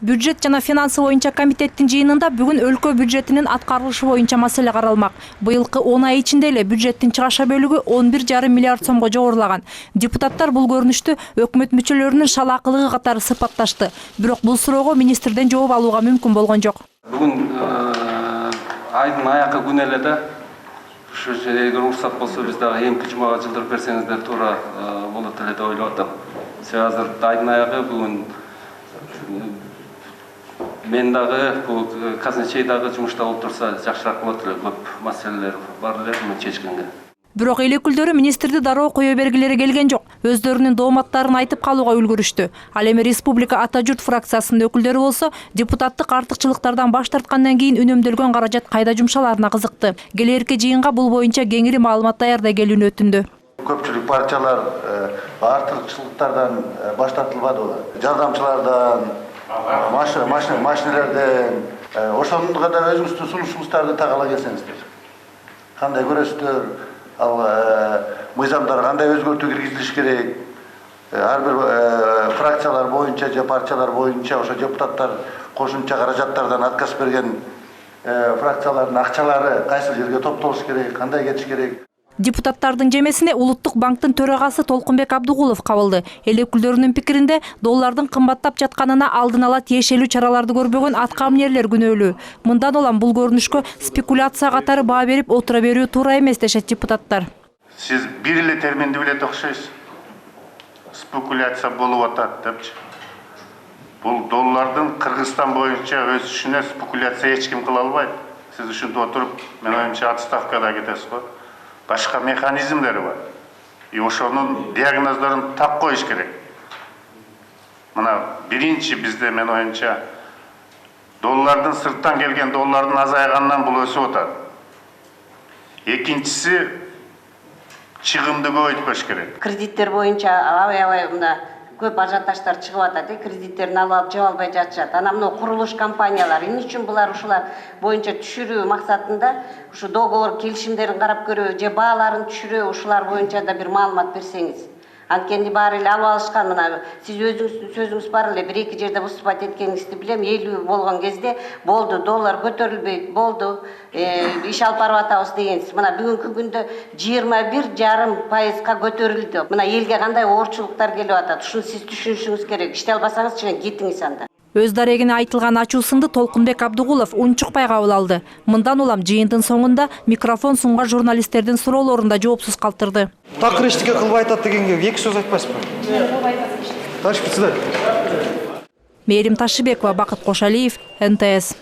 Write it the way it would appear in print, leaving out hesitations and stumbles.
Бюджет жана финансы боюнча комитеттин жыйынында бүгүн өлкө бюджетинин аткарылышы боюнча маселе каралмак. Быйылкы 10 ай ичинде эле бюджеттин чыгаша бөлүгү 11,5 миллиард сомго жогорулаган. Депутаттар бул көрүнүштү өкмөт мүчөлөрүнүн шалаакылыгы катары сыпатташты. Бирок бул суроого министрден жооп алууга мүмкүн болгон жок. Бүгүн айдын аякы күнү эле да ушу жерге уруксат болсо биз дагы эмки жумага жылдырып берсеңиздер туура болот эле деп ойлоп атам. Азыр айдын аягы бүгүн мен дагы бул казначей дагы жумушта болуп турса жакшыраак болот эле, көп маселелер бар эле муну чечкенге. Бирок эл өкүлдөрү министрди дароо кое бергилери келген жок. Өздөрүнүн дооматтарын айтып калууга үлгүрүштү. Ал эми Республика Ата журт фракциясынын өкүлдөрү болсо депутаттык артыкчылыктардан баш тарткандан кийин үнөмдөлгөн каражат кайда жумшаларына кызыкты. Келээрки жыйынга бул боюнча кеңири маалымат даярдай келүүнү өтүндү. Көпчүлүк партиялар артыкчылыктардан баш тартылбады. Жардамчылардан, машинелерден, ошонун катары өзүңүздүн сунушуңуздарды тагала келсеңиздер. Кандай көрөсүздөр, ал мыйзамдар кандай өзгөртүү киргизилиш керек? Ар бир фракциялар боюнча же партиялар боюнча ошо депутаттар кошумча каражаттардан отказ берген фракциялардын акчалары кайсы жерге топтолуш керек, кандай кетиш керек? Депутаттардын жемесине Улуттук банктын төрагасы Толкунбек Абдыгулов кабылды. Эл өкүлдөрүнүн пикиринде доллардын кымбаттап жатканына алдын ала тиешелүү чараларды көрбөгөн аткаминерлер күнөөлүү. Мындан улам бул көрүнүшкө спекуляция катары баа берип отура берүү туура эмес дешет депутаттар. Сиз бир эле терминди билет окшойсуз. Спекуляция болуп атат депчи. Бул доллардын Кыргызстан боюнча өсүшүнө спекуляция эч ким кыла албайт. Сиз ушунда отуруп, мен оюмча отставкада кетесиз го. Башка механизмдери бар. И ошонун диагноздорун так коюш керек. Мына биринчи бизде мен оюмча доллардын сырттан келген доллардын азайганынан бул өсүп атат. Экинчиси чыгымды көбөйтпөш керек. Кредиттер боюнча аябай мына көп ажиотаждар чыгып атат, кредиттерин алып жаба албай жатышат. Ана мына курулуш компаниялары эмне үчүн булар ушулар боюнча түшүрүү максатында ушу договор келишимдерин карап көрүү же бааларын түшүрүү ушулар боюнча да бир маалымат берсеңиз. Анткени баары эле алып алышкан, мына сиз өзүңүздүн сөзүңүз бар эле, бир-эки жерде выступать эткениңизди билем, элүү болгон кезде болду, доллар көтөрүлбөйт, болду, иш алып барып атабыз дегенсиз. Мына бүгүнкү күндө 21,5% көтөрүлдү. Мына элге кандай оорчулуктар келип атат, ушуну сиз түшүнүшүңүз керек. Иште албасаңыз чын кетиңиз анда. Өз дарегине айтылган ачуусунду Толкунбек Абдыгулов унчукпай кабыл алды. Мындан улам жыйындын соңунда микрофон сунган журналисттердин суроолорун да жоопсуз калтырды. Такыр эчтеке кылбай атат дегенге эки сөз айтпайсызбы? Товарищ председатель. Мээрим Ташыбекова, Бакыт Кошалиев, НТС.